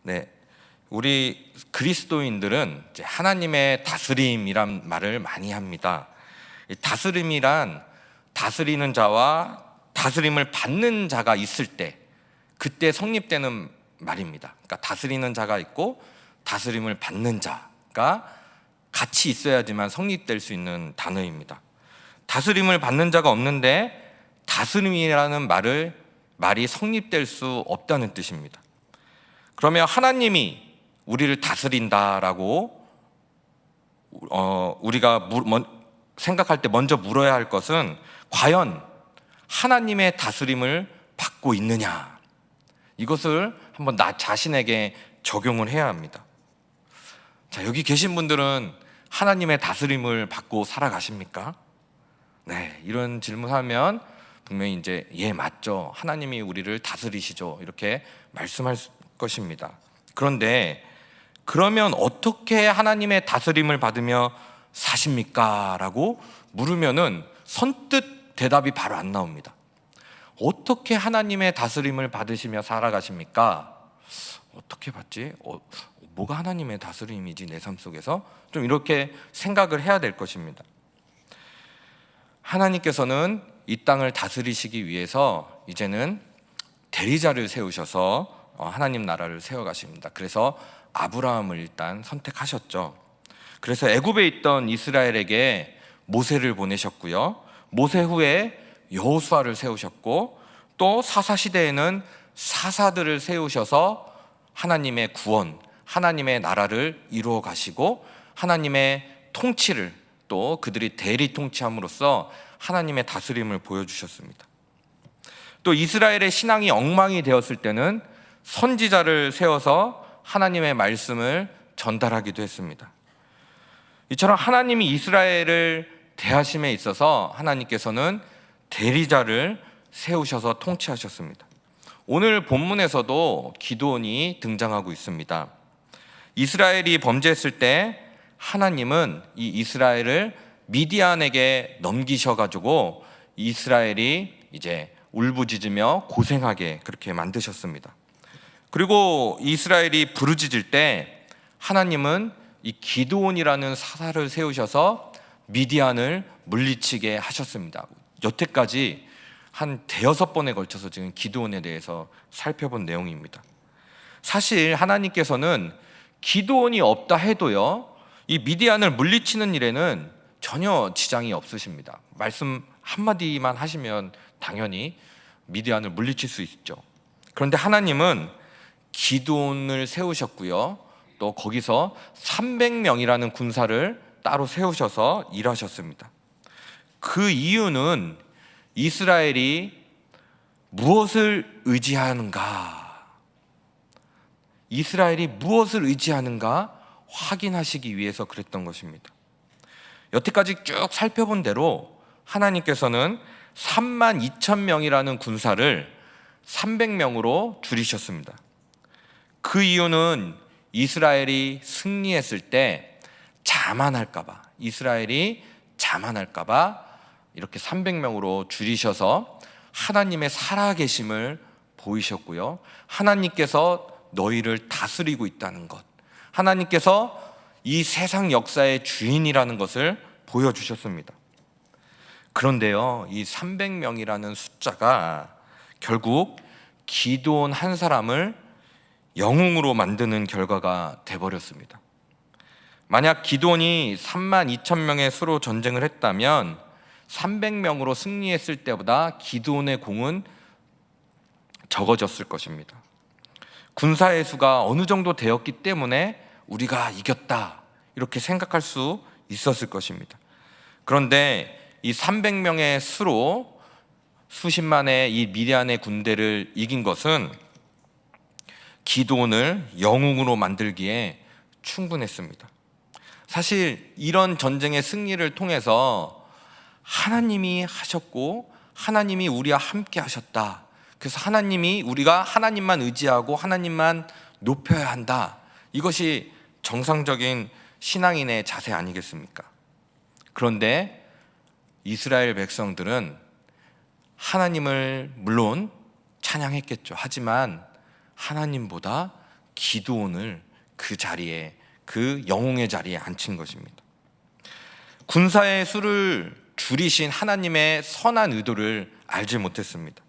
네, 우리 그리스도인들은 이제 하나님의 다스림이란 말을 많이 합니다. 이 다스림이란 다스리는 자와 다스림을 받는 자가 있을 때 그때 성립되는 말입니다. 그러니까 다스리는 자가 있고 다스림을 받는 자가 같이 있어야지만 성립될 수 있는 단어입니다. 다스림을 받는 자가 없는데 다스림이라는 말이 성립될 수 없다는 뜻입니다. 그러면 하나님이 우리를 다스린다라고 우리가 생각할 때 먼저 물어야 할 것은 과연 하나님의 다스림을 받고 있느냐, 이것을 한번 나 자신에게 적용을 해야 합니다. 자, 여기 계신 분들은 하나님의 다스림을 받고 살아가십니까? 네, 이런 질문하면 분명히 이제 예, 맞죠, 하나님이 우리를 다스리시죠, 이렇게 말씀할 것입니다. 그런데 그러면 어떻게 하나님의 다스림을 받으며 사십니까? 라고 물으면은 선뜻 대답이 바로 안 나옵니다. 어떻게 하나님의 다스림을 받으시며 살아가십니까? 어떻게 받지? 뭐가 하나님의 다스림이지 내 삶 속에서? 좀 이렇게 생각을 해야 될 것입니다. 하나님께서는 이 땅을 다스리시기 위해서 이제는 대리자를 세우셔서 하나님 나라를 세워가십니다. 그래서 아브라함을 일단 선택하셨죠. 그래서 애굽에 있던 이스라엘에게 모세를 보내셨고요, 모세 후에 여호수아를 세우셨고, 또 사사시대에는 사사들을 세우셔서 하나님의 구원, 하나님의 나라를 이루어 가시고 하나님의 통치를, 또 그들이 대리 통치함으로써 하나님의 다스림을 보여주셨습니다. 또 이스라엘의 신앙이 엉망이 되었을 때는 선지자를 세워서 하나님의 말씀을 전달하기도 했습니다. 이처럼 하나님이 이스라엘을 대하심에 있어서 하나님께서는 대리자를 세우셔서 통치하셨습니다. 오늘 본문에서도 기드온이 등장하고 있습니다. 이스라엘이 범죄했을 때 하나님은 이 이스라엘을 미디안에게 넘기셔가지고 이스라엘이 이제 울부짖으며 고생하게 그렇게 만드셨습니다. 그리고 이스라엘이 부르짖을 때 하나님은 이 기드온이라는 사사를 세우셔서 미디안을 물리치게 하셨습니다. 여태까지 한 대여섯 번에 걸쳐서 지금 기드온에 대해서 살펴본 내용입니다. 사실 하나님께서는 기드온이 없다 해도요, 이 미디안을 물리치는 일에는 전혀 지장이 없으십니다. 말씀 한마디만 하시면 당연히 미디안을 물리칠 수 있죠. 그런데 하나님은 기드온을 세우셨고요, 또 거기서 300명이라는 군사를 따로 세우셔서 일하셨습니다. 그 이유는 이스라엘이 무엇을 의지하는가, 이스라엘이 무엇을 의지하는가 확인하시기 위해서 그랬던 것입니다. 여태까지 쭉 살펴본 대로 하나님께서는 32,000명이라는 군사를 300명으로 줄이셨습니다. 그 이유는 이스라엘이 승리했을 때 이스라엘이 자만할까봐 이렇게 300명으로 줄이셔서 하나님의 살아계심을 보이셨고요, 하나님께서 너희를 다스리고 있다는 것, 하나님께서 이 세상 역사의 주인이라는 것을 보여주셨습니다. 그런데요, 이 300명이라는 숫자가 결국 기드온 한 사람을 영웅으로 만드는 결과가 돼버렸습니다. 만약 기드온이 32,000명의 수로 전쟁을 했다면 300명으로 승리했을 때보다 기드온의 공은 적어졌을 것입니다. 군사의 수가 어느 정도 되었기 때문에 우리가 이겼다, 이렇게 생각할 수 있었을 것입니다. 그런데 이 300명의 수로 수십만의 이 미디안의 군대를 이긴 것은 기드온을 영웅으로 만들기에 충분했습니다. 사실 이런 전쟁의 승리를 통해서 하나님이 하셨고 하나님이 우리와 함께 하셨다, 그래서 우리가 하나님만 의지하고 하나님만 높여야 한다, 이것이 정상적인 신앙인의 자세 아니겠습니까? 그런데 이스라엘 백성들은 하나님을 물론 찬양했겠죠. 하지만 하나님보다 기드온을 그 자리에, 그 영웅의 자리에 앉힌 것입니다. 군사의 수를 줄이신 하나님의 선한 의도를 알지 못했습니다.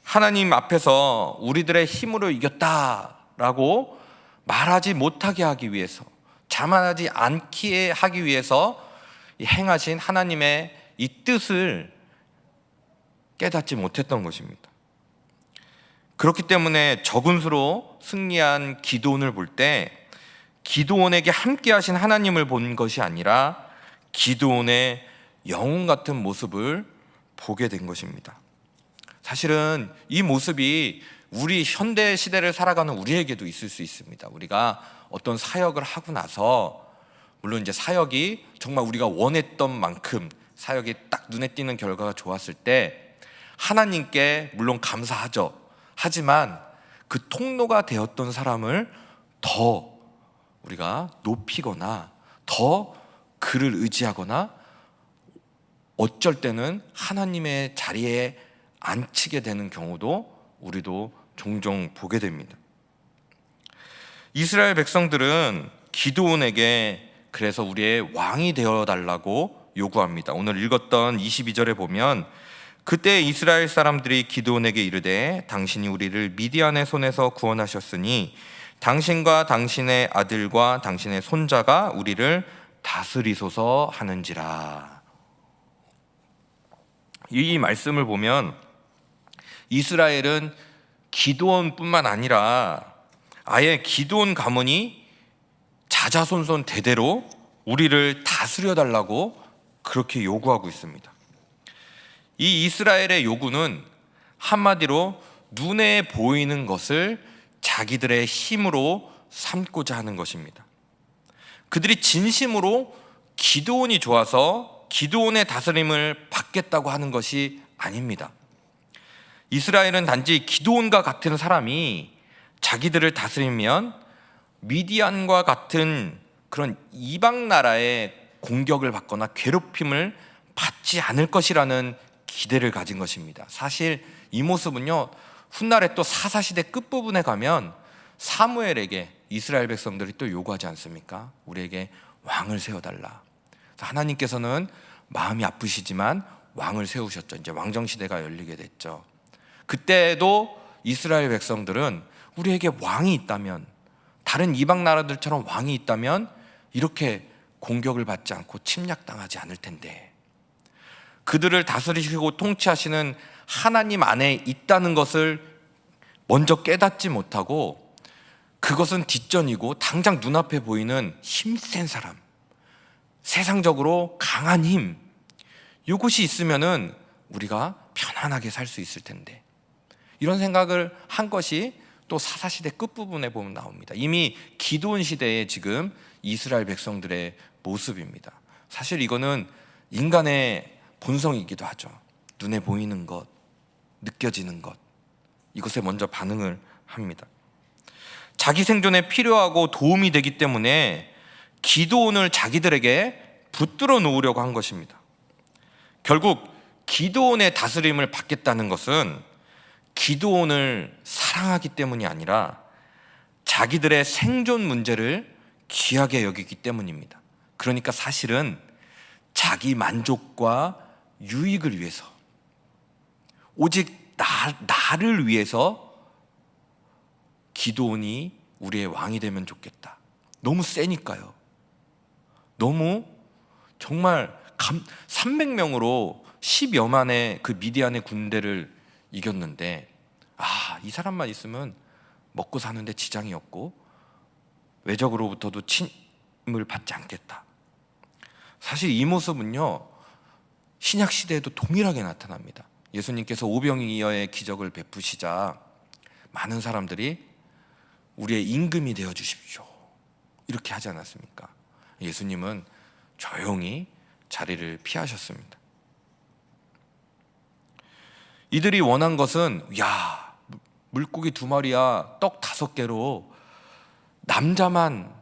하나님 앞에서 우리들의 힘으로 이겼다라고 말하지 못하게 하기 위해서, 자만하지 않게 하기 위해서 행하신 하나님의 이 뜻을 깨닫지 못했던 것입니다. 그렇기 때문에 적은 수로 승리한 기드온을 볼 때 기드온에게 함께 하신 하나님을 본 것이 아니라 기드온의 영웅 같은 모습을 보게 된 것입니다. 사실은 이 모습이 우리 현대 시대를 살아가는 우리에게도 있을 수 있습니다. 우리가 어떤 사역을 하고 나서, 물론 이제 사역이 정말 우리가 원했던 만큼 사역이 딱 눈에 띄는 결과가 좋았을 때 하나님께 물론 감사하죠. 하지만 그 통로가 되었던 사람을 더 우리가 높이거나 더 그를 의지하거나 어쩔 때는 하나님의 자리에 앉히게 되는 경우도 우리도 종종 보게 됩니다. 이스라엘 백성들은 기드온에게 그래서 우리의 왕이 되어달라고 요구합니다. 오늘 읽었던 22절에 보면 그때 이스라엘 사람들이 기드온에게 이르되 당신이 우리를 미디안의 손에서 구원하셨으니 당신과 당신의 아들과 당신의 손자가 우리를 다스리소서 하는지라. 이 말씀을 보면 이스라엘은 기드온뿐만 아니라 아예 기드온 가문이 자자손손 대대로 우리를 다스려 달라고 그렇게 요구하고 있습니다. 이 이스라엘의 요구는 한마디로 눈에 보이는 것을 자기들의 힘으로 삼고자 하는 것입니다. 그들이 진심으로 기드온이 좋아서 기드온의 다스림을 받겠다고 하는 것이 아닙니다. 이스라엘은 단지 기드온과 같은 사람이 자기들을 다스리면 미디안과 같은 그런 이방 나라의 공격을 받거나 괴롭힘을 받지 않을 것이라는 기대를 가진 것입니다. 사실 이 모습은요, 훗날에 또 사사시대 끝부분에 가면 사무엘에게 이스라엘 백성들이 또 요구하지 않습니까? 우리에게 왕을 세워달라. 하나님께서는 마음이 아프시지만 왕을 세우셨죠. 이제 왕정시대가 열리게 됐죠. 그때도 이스라엘 백성들은 우리에게 왕이 있다면, 다른 이방 나라들처럼 왕이 있다면 이렇게 공격을 받지 않고 침략당하지 않을 텐데, 그들을 다스리시고 통치하시는 하나님 안에 있다는 것을 먼저 깨닫지 못하고 그것은 뒷전이고 당장 눈앞에 보이는 힘센 사람, 세상적으로 강한 힘, 이것이 있으면은 우리가 편안하게 살 수 있을 텐데, 이런 생각을 한 것이 또 사사시대 끝부분에 보면 나옵니다. 이미 기드온 시대에 지금 이스라엘 백성들의 모습입니다. 사실 이거는 인간의 본성이기도 하죠. 눈에 보이는 것, 느껴지는 것, 이것에 먼저 반응을 합니다. 자기 생존에 필요하고 도움이 되기 때문에 기드온을 자기들에게 붙들어 놓으려고 한 것입니다. 결국 기드온의 다스림을 받겠다는 것은 기드온을 사랑하기 때문이 아니라 자기들의 생존 문제를 귀하게 여기기 때문입니다. 그러니까 사실은 자기 만족과 유익을 위해서, 오직 나를 위해서 기드온이 우리의 왕이 되면 좋겠다. 너무 세니까요. 너무 정말 300명으로 10여만의 그 미디안의 군대를 이겼는데, 이 사람만 있으면 먹고 사는데 지장이 없고 외적으로부터도 침을 받지 않겠다. 사실 이 모습은요, 신약 시대에도 동일하게 나타납니다. 예수님께서 오병이어의 기적을 베푸시자 많은 사람들이 우리의 임금이 되어 주십시오, 이렇게 하지 않았습니까? 예수님은 조용히 자리를 피하셨습니다. 이들이 원한 것은, 야, 물고기 2마리야 떡 5개로 남자만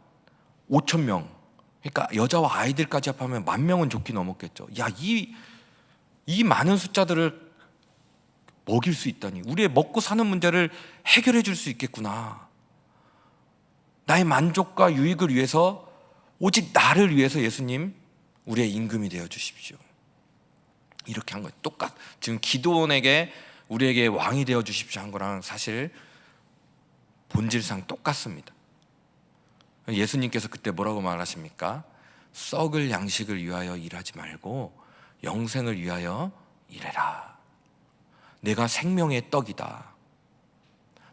5,000명, 그러니까 여자와 아이들까지 합하면 10,000명은 좋게 넘었겠죠. 야, 이 많은 숫자들을 먹일 수 있다니, 우리의 먹고 사는 문제를 해결해 줄 수 있겠구나. 나의 만족과 유익을 위해서, 오직 나를 위해서 예수님 우리의 임금이 되어 주십시오. 이렇게 한 거예요. 지금 기드온에게 우리에게 왕이 되어 주십시오 한 거랑 사실 본질상 똑같습니다. 예수님께서 그때 뭐라고 말하십니까? 썩을 양식을 위하여 일하지 말고 영생을 위하여 일해라. 내가 생명의 떡이다.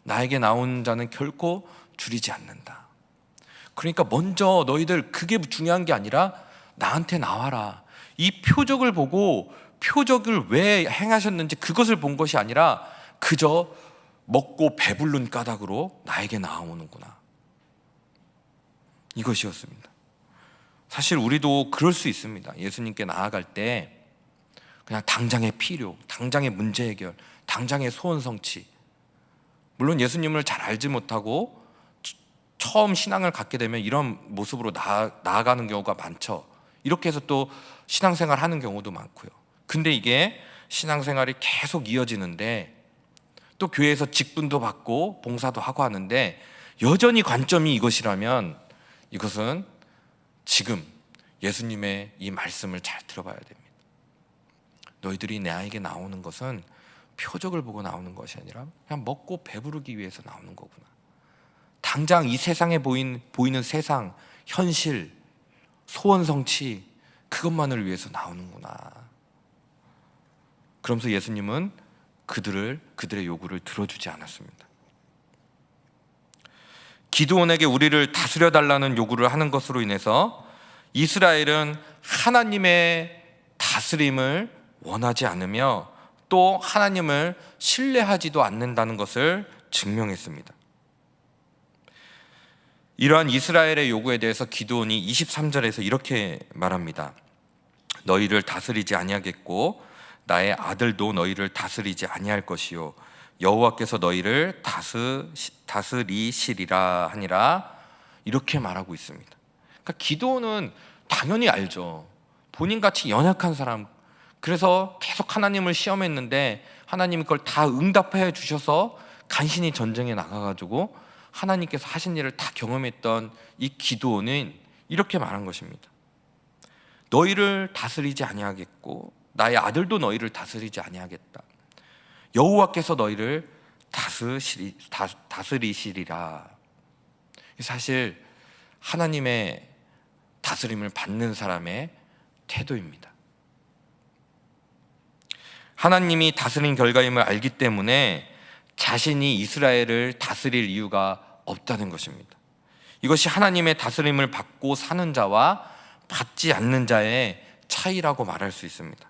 나에게 나온 자는 결코 줄이지 않는다. 그러니까 먼저 너희들, 그게 중요한 게 아니라 나한테 나와라. 이 표적을 보고 표적을 왜 행하셨는지 그것을 본 것이 아니라 그저 먹고 배부른 까닭으로 나에게 나아오는구나. 이것이었습니다. 사실 우리도 그럴 수 있습니다. 예수님께 나아갈 때 그냥 당장의 필요, 당장의 문제 해결, 당장의 소원 성취. 물론 예수님을 잘 알지 못하고 처음 신앙을 갖게 되면 이런 모습으로 나아가는 경우가 많죠. 이렇게 해서 또 신앙생활 하는 경우도 많고요. 근데 이게 신앙생활이 계속 이어지는데, 또 교회에서 직분도 받고 봉사도 하고 하는데 여전히 관점이 이것이라면, 이것은 지금 예수님의 이 말씀을 잘 들어봐야 됩니다. 너희들이 나에게 나오는 것은 표적을 보고 나오는 것이 아니라 그냥 먹고 배부르기 위해서 나오는 거구나. 당장 이 세상에 보이는 세상, 현실, 소원 성취, 그것만을 위해서 나오는구나. 그러면서 예수님은 그들의 요구를 들어주지 않았습니다. 기드온에게 우리를 다스려 달라는 요구를 하는 것으로 인해서 이스라엘은 하나님의 다스림을 원하지 않으며 또 하나님을 신뢰하지도 않는다는 것을 증명했습니다. 이러한 이스라엘의 요구에 대해서 기드온이 23절에서 이렇게 말합니다. 너희를 다스리지 아니하겠고 나의 아들도 너희를 다스리지 아니할 것이요 여호와께서 너희를 다스리시리라 하니라. 이렇게 말하고 있습니다. 그러니까 기드온은 당연히 알죠. 본인같이 연약한 사람, 그래서 계속 하나님을 시험했는데 하나님이 그걸 다 응답해 주셔서 간신히 전쟁에 나가가지고 하나님께서 하신 일을 다 경험했던 이 기드온은 이렇게 말한 것입니다. 너희를 다스리지 아니하겠고 나의 아들도 너희를 다스리지 아니하겠다. 여호와께서 너희를 다스리시리라. 사실 하나님의 다스림을 받는 사람의 태도입니다. 하나님이 다스린 결과임을 알기 때문에 자신이 이스라엘을 다스릴 이유가 없다는 것입니다. 이것이 하나님의 다스림을 받고 사는 자와 받지 않는 자의 차이라고 말할 수 있습니다.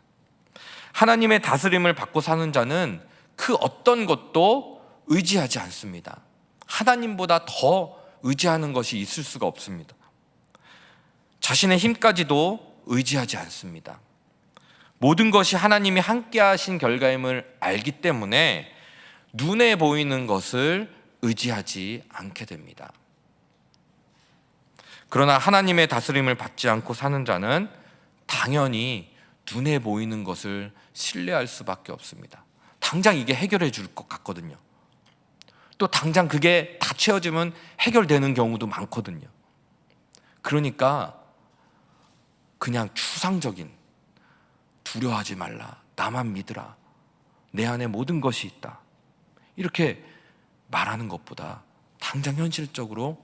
하나님의 다스림을 받고 사는 자는 그 어떤 것도 의지하지 않습니다. 하나님보다 더 의지하는 것이 있을 수가 없습니다. 자신의 힘까지도 의지하지 않습니다. 모든 것이 하나님이 함께 하신 결과임을 알기 때문에 눈에 보이는 것을 의지하지 않게 됩니다. 그러나 하나님의 다스림을 받지 않고 사는 자는 당연히 눈에 보이는 것을 신뢰할 수밖에 없습니다. 당장 이게 해결해 줄 것 같거든요. 또 당장 그게 다 채워지면 해결되는 경우도 많거든요. 그러니까 그냥 추상적인, 두려워하지 말라, 나만 믿으라, 내 안에 모든 것이 있다, 이렇게 말하는 것보다 당장 현실적으로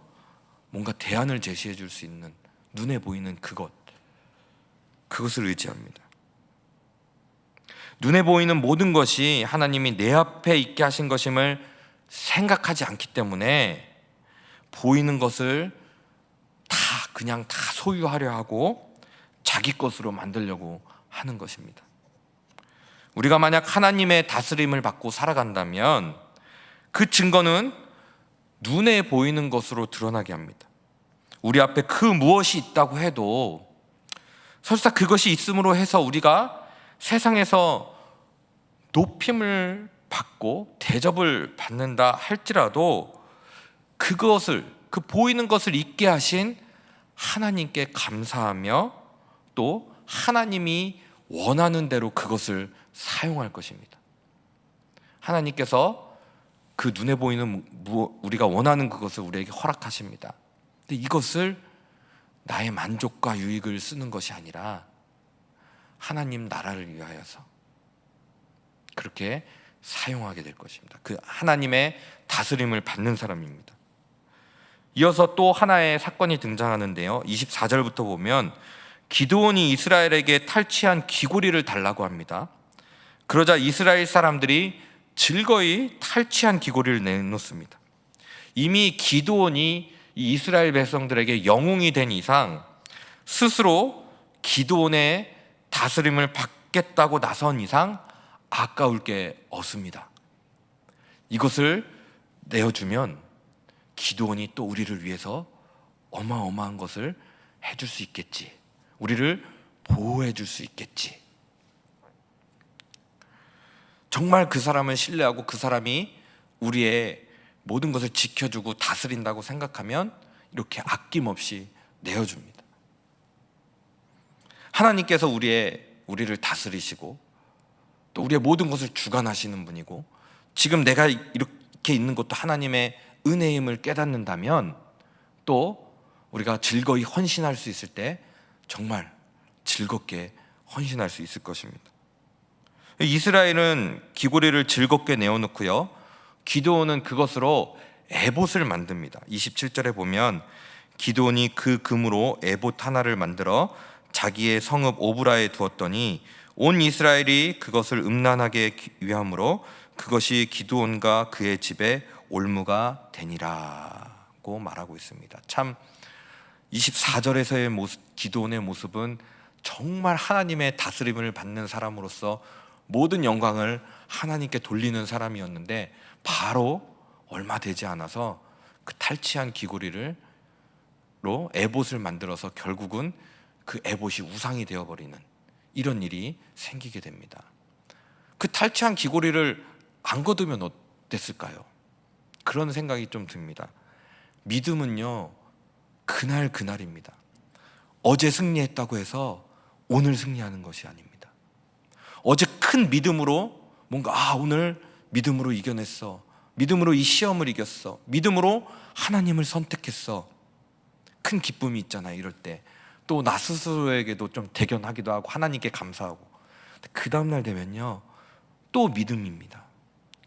뭔가 대안을 제시해 줄 수 있는 눈에 보이는 그것을 의지합니다. 눈에 보이는 모든 것이 하나님이 내 앞에 있게 하신 것임을 생각하지 않기 때문에 보이는 것을 그냥 다 소유하려 하고 자기 것으로 만들려고 하는 것입니다. 우리가 만약 하나님의 다스림을 받고 살아간다면 그 증거는 눈에 보이는 것으로 드러나게 합니다. 우리 앞에 그 무엇이 있다고 해도 설사 그것이 있음으로 해서 우리가 세상에서 높임을 받고 대접을 받는다 할지라도 그것을, 그 보이는 것을 있게 하신 하나님께 감사하며 또 하나님이 원하는 대로 그것을 사용할 것입니다. 하나님께서 그 눈에 보이는 우리가 원하는 그것을 우리에게 허락하십니다. 근데 이것을 나의 만족과 유익을 쓰는 것이 아니라 하나님 나라를 위하여서 그렇게 사용하게 될 것입니다. 그 하나님의 다스림을 받는 사람입니다. 이어서 또 하나의 사건이 등장하는데요, 24절부터 보면 기드온이 이스라엘에게 탈취한 귀고리를 달라고 합니다. 그러자 이스라엘 사람들이 즐거이 탈취한 귀고리를 내놓습니다. 이미 기드온이 이 이스라엘 백성들에게 영웅이 된 이상 스스로 기드온의 다스림을 받겠다고 나선 이상 아까울 게 없습니다. 이것을 내어주면 기드온이 또 우리를 위해서 어마어마한 것을 해줄 수 있겠지, 우리를 보호해 줄 수 있겠지. 정말 그 사람을 신뢰하고 그 사람이 우리의 모든 것을 지켜주고 다스린다고 생각하면 이렇게 아낌없이 내어줍니다. 하나님께서 우리를 다스리시고 또 우리의 모든 것을 주관하시는 분이고, 지금 내가 이렇게 있는 것도 하나님의 은혜임을 깨닫는다면 또 우리가 즐거이 헌신할 수 있을 때 정말 즐겁게 헌신할 수 있을 것입니다. 이스라엘은 귀고리를 즐겁게 내어놓고요, 기드온은 그것으로 에봇을 만듭니다. 27절에 보면 기드온이 그 금으로 에봇 하나를 만들어 자기의 성읍 오브라에 두었더니 온 이스라엘이 그것을 음란하게 위함으로 그것이 기드온과 그의 집에 올무가 되니라고 말하고 있습니다. 참 24절에서의 기드온의 모습은 정말 하나님의 다스림을 받는 사람으로서 모든 영광을 하나님께 돌리는 사람이었는데, 바로 얼마 되지 않아서 그 탈취한 귀고리로 에봇을 만들어서 결국은 그 에봇이 우상이 되어버리는 이런 일이 생기게 됩니다. 그 탈취한 귀고리를 안 거두면 어땠을까요? 그런 생각이 좀 듭니다. 믿음은요, 그날입니다. 어제 승리했다고 해서 오늘 승리하는 것이 아닙니다. 어제 큰 믿음으로 뭔가 오늘 믿음으로 이겨냈어, 믿음으로 이 시험을 이겼어, 믿음으로 하나님을 선택했어, 큰 기쁨이 있잖아요. 이럴 때 또 나 스스로에게도 좀 대견하기도 하고 하나님께 감사하고, 그 다음날 되면요 또 믿음입니다.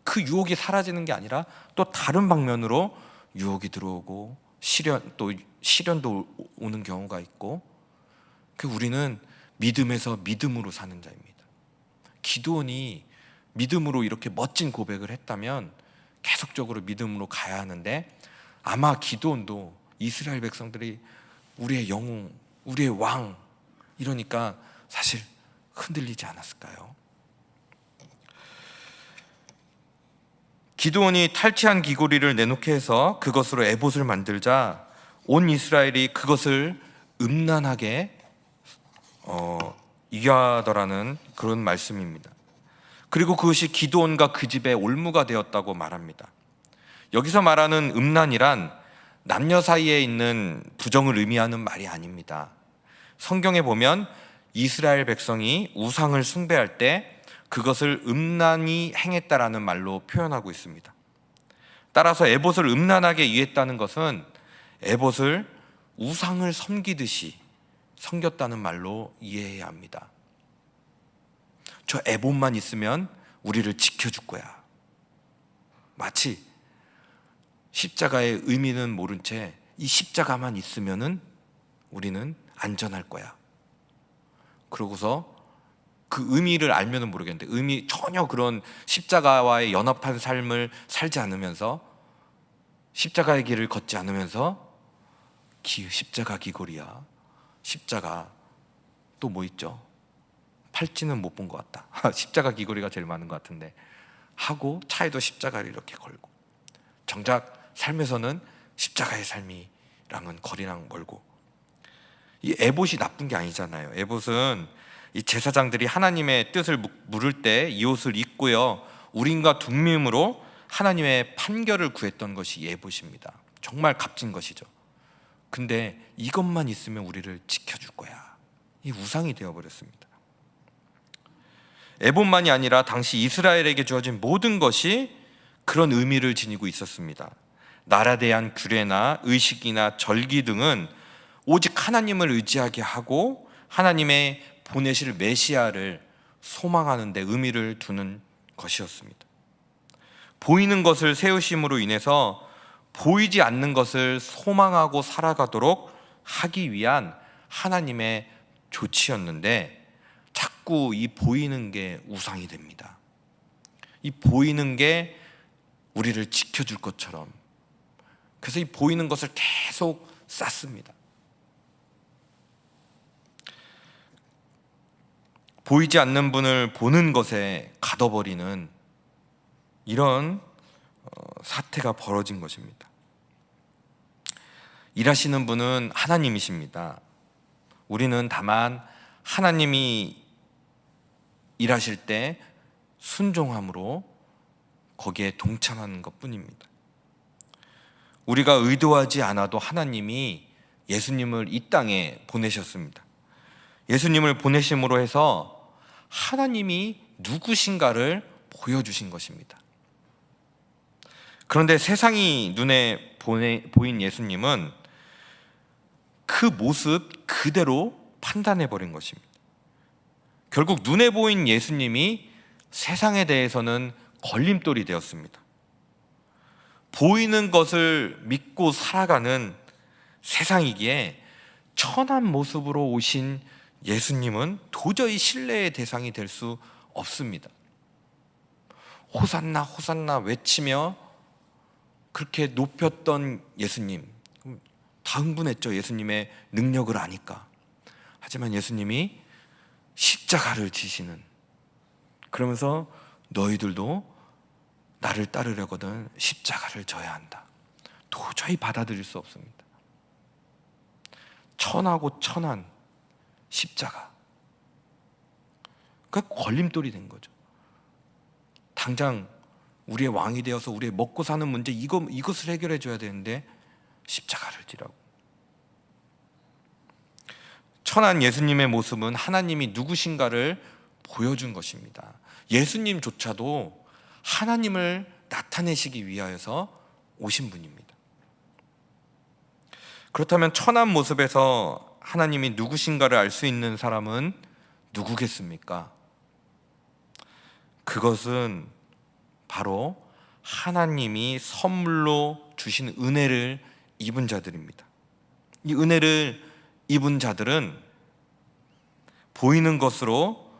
그 유혹이 사라지는 게 아니라 또 다른 방면으로 유혹이 들어오고 시련도 오는 경우가 있고, 우리는 믿음에서 믿음으로 사는 자입니다. 기드온이 믿음으로 이렇게 멋진 고백을 했다면 계속적으로 믿음으로 가야 하는데, 아마 기드온도 이스라엘 백성들이 우리의 영웅, 우리의 왕 이러니까 사실 흔들리지 않았을까요? 기드온이 탈취한 귀고리를 내놓게 해서 그것으로 에봇을 만들자 온 이스라엘이 그것을 음란하게 이겨하더라는 그런 말씀입니다. 그리고 그것이 기드온과 그 집의 올무가 되었다고 말합니다. 여기서 말하는 음란이란 남녀 사이에 있는 부정을 의미하는 말이 아닙니다. 성경에 보면 이스라엘 백성이 우상을 숭배할 때 그것을 음란히 행했다라는 말로 표현하고 있습니다. 따라서 에봇을 음란하게 이해했다는 것은 에봇을 우상을 섬기듯이 섬겼다는 말로 이해해야 합니다. 저 에봇만 있으면 우리를 지켜줄 거야. 마치 십자가의 의미는 모른 채 이 십자가만 있으면은 우리는 안전할 거야. 그러고서 그 의미를 알면은 모르겠는데 전혀 그런 십자가와의 연합한 삶을 살지 않으면서 십자가의 길을 걷지 않으면서 십자가 귀고리야, 십자가 또 뭐 있죠? 팔찌는 못 본 것 같다. 십자가 귀고리가 제일 많은 것 같은데 하고 차에도 십자가를 이렇게 걸고, 정작 삶에서는 십자가의 삶이랑은 거리랑 멀고. 이 에봇이 나쁜 게 아니잖아요. 에봇은 이 제사장들이 하나님의 뜻을 물을 때 이 옷을 입고요, 우림과 둠밈으로 하나님의 판결을 구했던 것이 에봇입니다. 정말 값진 것이죠. 근데 이것만 있으면 우리를 지켜줄 거야, 이 우상이 되어버렸습니다. 에봇만이 아니라 당시 이스라엘에게 주어진 모든 것이 그런 의미를 지니고 있었습니다. 나라에 대한 규례나 의식이나 절기 등은 오직 하나님을 의지하게 하고 하나님의 보내실 메시아를 소망하는 데 의미를 두는 것이었습니다. 보이는 것을 세우심으로 인해서 보이지 않는 것을 소망하고 살아가도록 하기 위한 하나님의 조치였는데, 자꾸 이 보이는 게 우상이 됩니다. 이 보이는 게 우리를 지켜줄 것처럼, 그래서 이 보이는 것을 계속 쌓습니다. 보이지 않는 분을 보는 것에 가둬버리는 이런 사태가 벌어진 것입니다. 일하시는 분은 하나님이십니다. 우리는 다만 하나님이 일하실 때 순종함으로 거기에 동참하는 것뿐입니다. 우리가 의도하지 않아도 하나님이 예수님을 이 땅에 보내셨습니다. 예수님을 보내심으로 해서 하나님이 누구신가를 보여주신 것입니다. 그런데 세상이 눈에 보인 예수님은 그 모습 그대로 판단해버린 것입니다. 결국 눈에 보인 예수님이 세상에 대해서는 걸림돌이 되었습니다. 보이는 것을 믿고 살아가는 세상이기에 천한 모습으로 오신 예수님은 도저히 신뢰의 대상이 될 수 없습니다. 호산나 호산나 외치며 그렇게 높였던 예수님, 다 흥분했죠. 예수님의 능력을 아니까. 하지만 예수님이 십자가를 지시는, 그러면서 너희들도 나를 따르려거든 십자가를 져야 한다. 도저히 받아들일 수 없습니다. 천하고 천한 십자가, 그 걸림돌이 된 거죠. 당장 우리의 왕이 되어서 우리의 먹고 사는 문제 이것을 해결해 줘야 되는데 십자가를 지라고. 천한 예수님의 모습은 하나님이 누구신가를 보여준 것입니다. 예수님조차도 하나님을 나타내시기 위하여서 오신 분입니다. 그렇다면 천한 모습에서 하나님이 누구신가를 알 수 있는 사람은 누구겠습니까? 그것은 바로 하나님이 선물로 주신 은혜를 입은 자들입니다. 이 은혜를 입은 자들은 보이는 것으로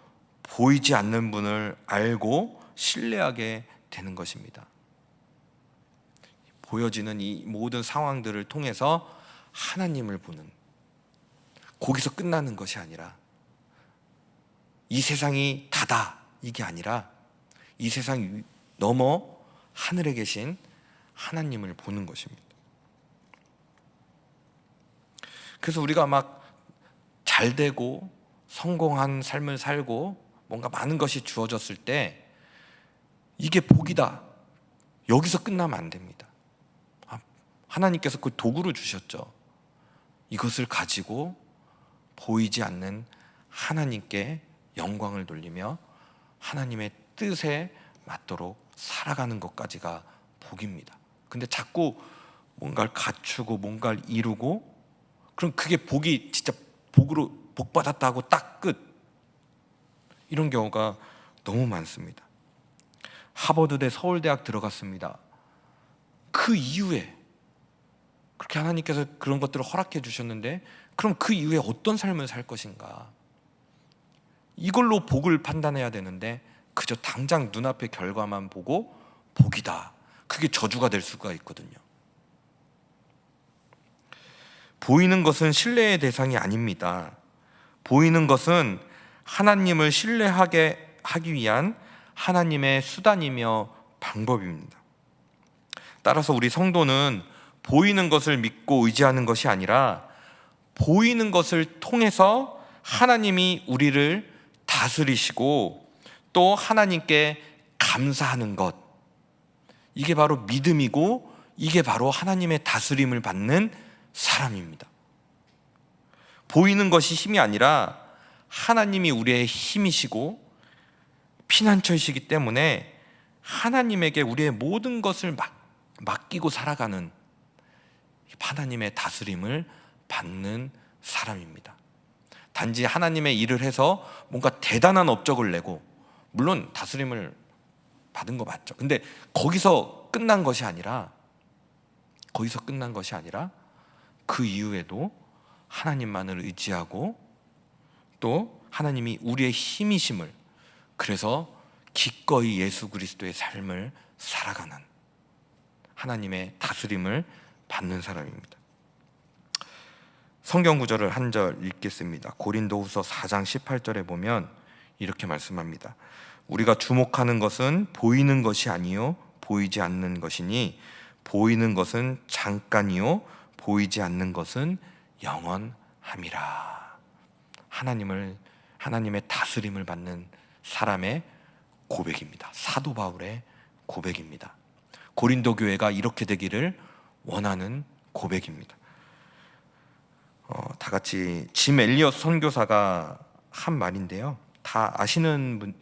보이지 않는 분을 알고 신뢰하게 되는 것입니다. 보여지는 이 모든 상황들을 통해서 하나님을 보는, 거기서 끝나는 것이 아니라 이 세상이 다다 이게 아니라 이 세상 넘어 하늘에 계신 하나님을 보는 것입니다. 그래서 우리가 막 잘되고 성공한 삶을 살고 뭔가 많은 것이 주어졌을 때 이게 복이다, 여기서 끝나면 안 됩니다. 하나님께서 그 도구를 주셨죠. 이것을 가지고 보이지 않는 하나님께 영광을 돌리며 하나님의 뜻에 맞도록 살아가는 것까지가 복입니다. 근데 자꾸 뭔가를 갖추고 뭔가를 이루고, 그럼 그게 복이 진짜 복으로 복받았다 하고 딱 끝, 이런 경우가 너무 많습니다. 하버드대 서울대학 들어갔습니다. 그 이후에 그렇게 하나님께서 그런 것들을 허락해 주셨는데, 그럼 그 이후에 어떤 삶을 살 것인가, 이걸로 복을 판단해야 되는데 그저 당장 눈앞의 결과만 보고 복이다, 그게 저주가 될 수가 있거든요. 보이는 것은 신뢰의 대상이 아닙니다. 보이는 것은 하나님을 신뢰하게 하기 위한 하나님의 수단이며 방법입니다. 따라서 우리 성도는 보이는 것을 믿고 의지하는 것이 아니라 보이는 것을 통해서 하나님이 우리를 다스리시고 또 하나님께 감사하는 것, 이게 바로 믿음이고 이게 바로 하나님의 다스림을 받는 사람입니다. 보이는 것이 힘이 아니라 하나님이 우리의 힘이시고 피난처이시기 때문에 하나님에게 우리의 모든 것을 맡기고 살아가는 하나님의 다스림을 받는 사람입니다. 단지 하나님의 일을 해서 뭔가 대단한 업적을 내고, 물론 다스림을 받은 거 맞죠. 근데 거기서 끝난 것이 아니라 그 이후에도 하나님만을 의지하고 또 하나님이 우리의 힘이심을, 그래서 기꺼이 예수 그리스도의 삶을 살아가는 하나님의 다스림을 받는 사람입니다. 성경 구절을 한 절 읽겠습니다. 고린도후서 4장 18절에 보면 이렇게 말씀합니다. 우리가 주목하는 것은 보이는 것이 아니요 보이지 않는 것이니 보이는 것은 잠깐이요 보이지 않는 것은 영원함이라. 하나님의 다스림을 받는 사람의 고백입니다. 사도 바울의 고백입니다. 고린도 교회가 이렇게 되기를 원하는 고백입니다. 다 같이 짐 엘리엇 선교사가 한 말인데요, 다 아시는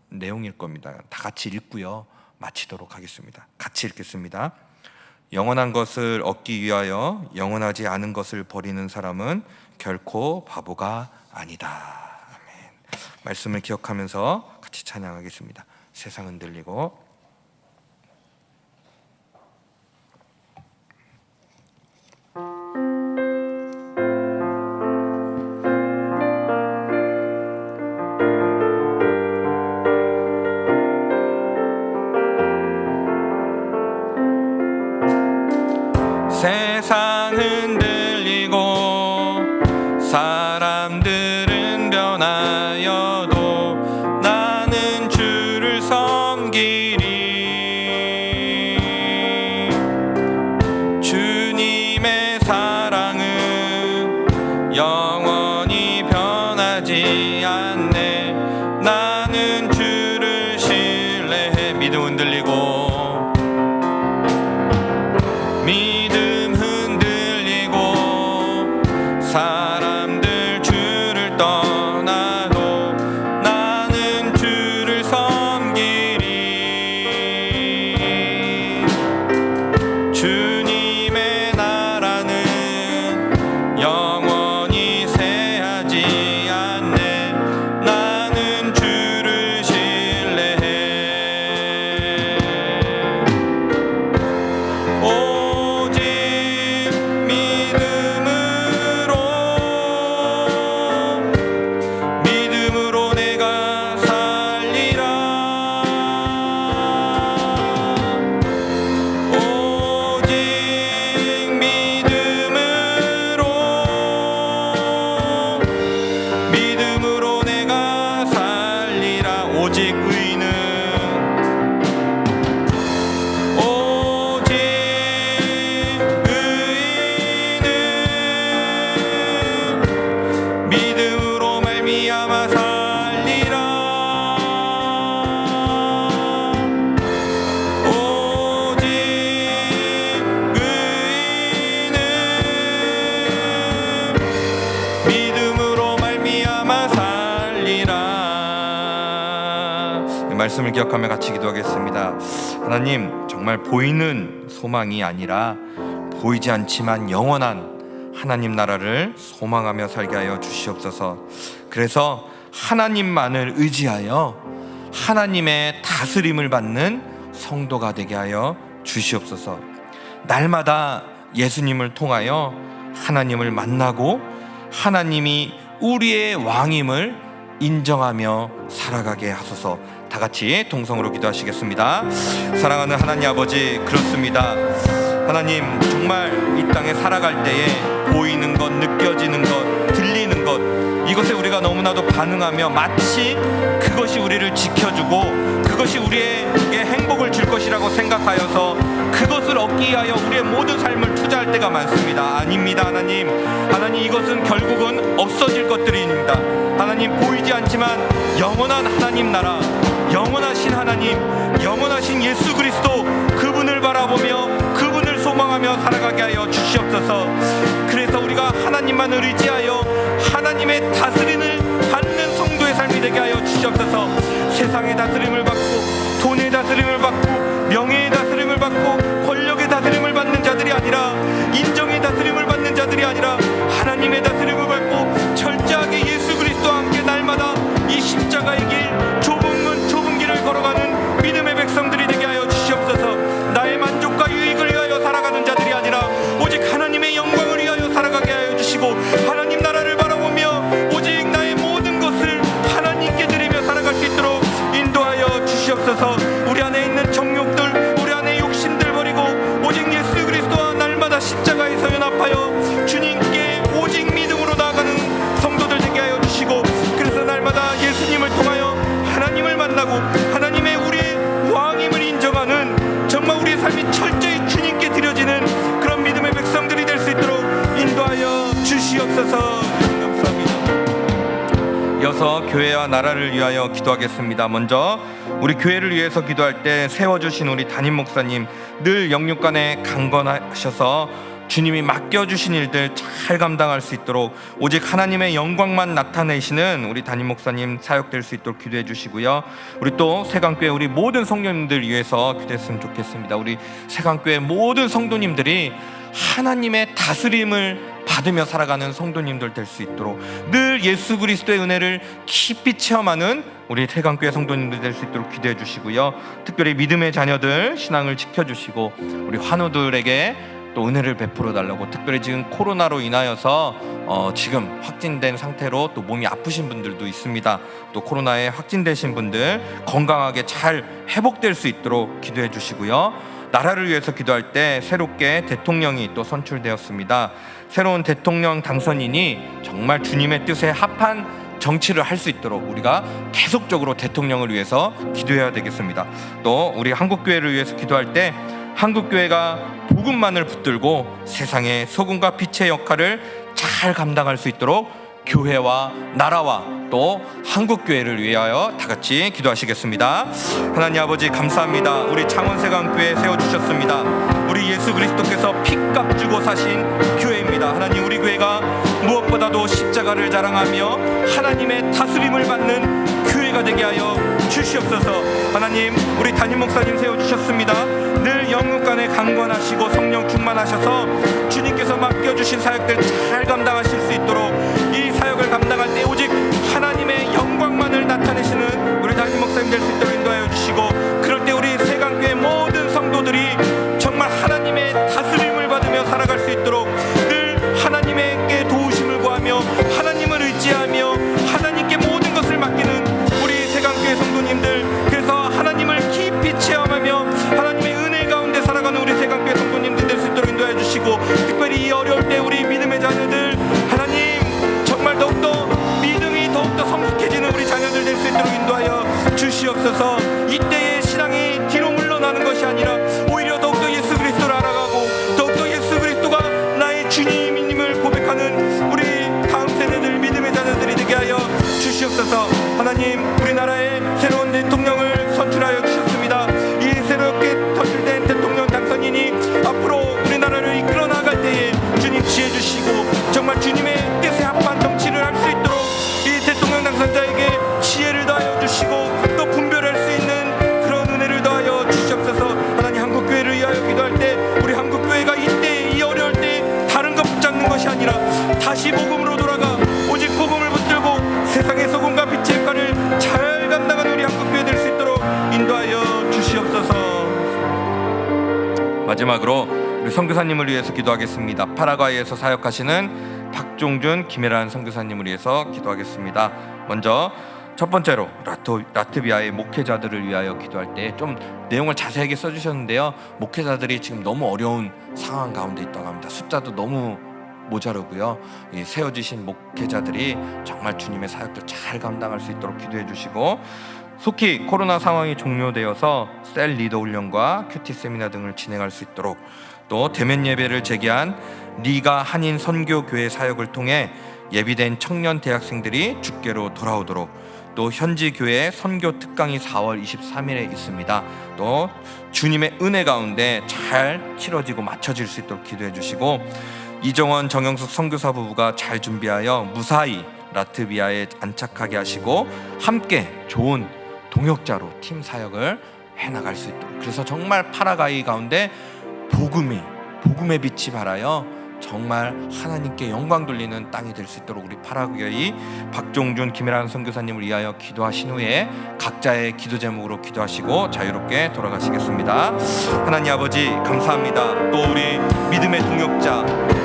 내용일 겁니다. 다 같이 읽고요 마치도록 하겠습니다. 같이 읽겠습니다. 영원한 것을 얻기 위하여 영원하지 않은 것을 버리는 사람은 결코 바보가 아니다. 아멘. 말씀을 기억하면서 같이 찬양하겠습니다. 세상은 들리고 세상은 들리고 사람들은 변하여도 나는 주를 섬기리. 주님의 사랑은 영원히 변하지 않네. 나는 주를 신뢰해. 믿음은 들리고 사람들 주를 떠나도 나는 주를 섬기리. 주님의 나라는 영원히 쇠하지 않네. 나는 주를 신뢰해. 오직 믿음으로 내가 살리라. 오직 믿음으로 내가 살리라. 오직 의인은 믿음으로 말미암아 살리라. 오직 의인은 믿음으로 말미암아 살리라. 이 말씀을 기억하며 같이 기도하겠습니다. 하나님, 정말 보이는 소망이 아니라 보이지 않지만 영원한 하나님 나라를 소망하며 살게 하여 주시옵소서. 그래서 하나님만을 의지하여 하나님의 다스림을 받는 성도가 되게 하여 주시옵소서. 날마다 예수님을 통하여 하나님을 만나고 하나님이 우리의 왕임을 인정하며 살아가게 하소서. 다 같이 동성으로 기도하시겠습니다. 사랑하는 하나님 아버지, 그렇습니다. 하나님, 정말 이 땅에 살아갈 때에 보이는 것, 느껴지는 것, 들리는 것, 이것에 우리가 너무나도 반응하며 마치 그것이 우리를 지켜주고 그것이 우리에게 행복을 줄 것이라고 생각하여서 그것을 얻기 위하여 우리의 모든 삶을 투자할 때가 많습니다. 아닙니다. 하나님, 이것은 결국은 없어질 것들입니다. 하나님, 보이지 않지만 영원한 하나님 나라, 영원하신 하나님, 영원하신 예수 그리스도, 그분을 바라보며 그분을 소망하며 살아가게 하여 주시옵소서. 그래서 우리가 하나님만을 의지하여 하나님의 다스림을 받는 성도의 삶이 되게 하여 주시옵소서. 세상의 다스림을 받고 돈의 다스림을 받고 명예의 다스림을 받고 권력의 자들이 아니라 하나님의 다스림을 받고 철저하게 예수 그리스도와 함께 날마다 이 십자가의 길, 좁은 길을 걸어가는 믿음의 백성들이 되게 하여 주시옵소서. 나의 만족과 유익을 위하여 살아가는 자들이 아니라 오직 하나님의 영광을 위하여 살아가게 하여 주시고, 하나님 나라를 바라보며 오직 나의 모든 것을 하나님께 드리며 살아갈 수 있도록 인도하여 주시옵소서. 우리 안에 있는 정욕들, 우리 안에 욕심들 버리고 오직 예수 그리스도와 날마다 십자가에서 연합하여 주님께 오직 믿음으로 나아가는 성도들 되게 하여 주시고, 그래서 날마다 예수님을 통하여 하나님을 만나고 하나님의 우리의 왕임을 인정하는, 정말 우리의 삶이 철저히 주님께 드려지는 그런 믿음의 백성들이 될 수 있도록 인도하여 주시옵소서. 감사합니다. 이어서 교회와 나라를 위하여 기도하겠습니다. 먼저 우리 교회를 위해서 기도할 때 세워주신 우리 담임 목사님, 늘 영육간에 강건하셔서 주님이 맡겨주신 일들 잘 감당할 수 있도록 오직 하나님의 영광만 나타내시는 우리 담임 목사님 사역될 수 있도록 기도해 주시고요. 우리 또 세강교회 우리 모든 성도님들 위해서 기도했으면 좋겠습니다. 우리 세강교회 모든 성도님들이 하나님의 다스림을 받으며 살아가는 성도님들 될 수 있도록, 늘 예수 그리스도의 은혜를 깊이 체험하는 우리 세강교회 성도님들 될 수 있도록 기도해 주시고요. 특별히 믿음의 자녀들 신앙을 지켜주시고 우리 환우들에게 또 은혜를 베풀어 달라고, 특별히 지금 코로나로 인하여서 지금 확진된 상태로 또 몸이 아프신 분들도 있습니다. 또 코로나에 확진되신 분들 건강하게 잘 회복될 수 있도록 기도해 주시고요. 나라를 위해서 기도할 때 새롭게 대통령이 또 선출되었습니다. 새로운 대통령 당선인이 정말 주님의 뜻에 합한 정치를 할 수 있도록 우리가 계속적으로 대통령을 위해서 기도해야 되겠습니다. 또 우리 한국교회를 위해서 기도할 때 한국교회가 복음만을 붙들고 세상의 소금과 빛의 역할을 잘 감당할 수 있도록 교회와 나라와 또 한국교회를 위하여 다 같이 기도하시겠습니다. 하나님 아버지 감사합니다. 우리 창원세강교회 세워주셨습니다. 우리 예수 그리스도께서 피값 주고 사신 교회입니다. 하나님, 우리 교회가 무엇보다도 십자가를 자랑하며 하나님의 다스림을 받는 교회가 되게 하여 주시옵소서. 하나님, 우리 담임 목사님 세워주셨습니다. 늘 영육간에 강건하시고 성령 충만하셔서 주님께서 맡겨주신 사역들 잘 감당하실 수 있도록, 이 사역을 감당할 때 오직 하나님의 영광만을 나타내시는 우리 담임 목사님 될 수 있도록 인도하여 주시고, 그럴 때 우리 세강교회 모든 성도들이 정말 하나님의 다스림을 받으며 살아갈 수 있도록 늘 하나님에게 도우심을 구하며 하나님을 의지하며 하나님께 모든 것을 맡기는 우리 세강교회 성도님들, 그래서 하나님을 깊이 체험하며 하나님의 은혜 가운데 살아가는 우리 세강교회 성도님들 될 수 있도록 인도해 주시고, 특별히 이 어려울 때 우리 믿음의 자녀들, 하나님 정말 더욱더 믿음이 더욱더 성숙해지는 우리 자녀들 될 수 있도록 인도하여 주시옵소서. 이때의 신앙이 뒤로 물러나는 것이 아니라 오히려 더욱더 예수 그리스도를 알아가고 더욱더 예수 그리스도가 나의 주님임을 고백하는 우리 다음 세대들 믿음의 자녀들이 되게 하여 주시옵소서. 하나님, 우리나라에 새로운 대통령을 선출하여 주셨습니다. 이 새롭게 선출된 대통령 당선인이 앞으로 우리나라를 이끌어 나갈 때에 주님 지혜 주시고 정말 주님의 뜻에 합한 정치를 할 수 있도록 이 대통령 당선자에게 지혜를 더하여 주시고 또 분별할 수 있는 그런 은혜를 더하여 주시옵소서. 하나님, 한국교회를 위하여 기도할 때 우리 한국교회가 이때 이 어려울 때 다른 것 붙잡는 것이 아니라 다시 복음으로 돌아가 오직 복음을 붙들고 세상의 소금과 빛의 역할을 잘 감당하는 우리 한국교회 될 수 있도록 인도하여 주시옵소서. 마지막으로 우리 선교사님을 위해서 기도하겠습니다. 파라과이에서 사역하시는 박종준, 김혜란 선교사님을 위해서 기도하겠습니다. 먼저 첫 번째로 라트비아의 목회자들을 위하여 기도할 때 좀 내용을 자세하게 써주셨는데요. 목회자들이 지금 너무 어려운 상황 가운데 있다고 합니다. 숫자도 너무 모자르고요. 이 세워지신 목회자들이 정말 주님의 사역들 잘 감당할 수 있도록 기도해 주시고, 속히 코로나 상황이 종료되어서 셀 리더 훈련과 큐티 세미나 등을 진행할 수 있도록, 또 대면 예배를 재개한 리가 한인 선교교회 사역을 통해 예비된 청년 대학생들이 주께로 돌아오도록, 또 현지 교회 선교 특강이 4월 23일에 있습니다. 또 주님의 은혜 가운데 잘 치러지고 맞춰질 수 있도록 기도해 주시고, 이정원 정영숙 선교사 부부가 잘 준비하여 무사히 라트비아에 안착하게 하시고 함께 좋은 동역자로 팀 사역을 해나갈 수 있도록, 그래서 정말 파라과이 가운데 복음의 빛이 발하여 정말 하나님께 영광 돌리는 땅이 될 수 있도록 우리 파라교회 박종준 김혜란 선교사님을 위하여 기도하신 후에 각자의 기도 제목으로 기도하시고 자유롭게 돌아가시겠습니다. 하나님 아버지 감사합니다. 또 우리 믿음의 동역자,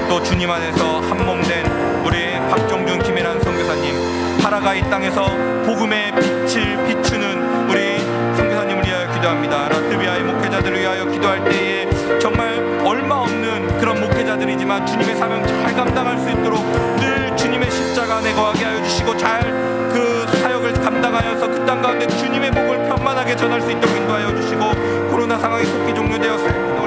또 주님 안에서 한몸된 우리 박종준 김혜란 선교사님, 파라가이 땅에서 복음의 빛을 비추는 우리 선교사님을 위하여 기도합니다. 라트비아의 목회자들을 위하여 기도할 때에 정말 얼마 없는 그런 목회자들이지만 주님의 사명 잘 감당할 수 있도록 늘 주님의 십자가 안에 거하게 하여 주시고 잘 그 사역을 감당하여서 그 땅 가운데 주님의 복을 편만하게 전할 수 있도록 인도하여 주시고, 코로나 상황이 속히 종료되었습니다.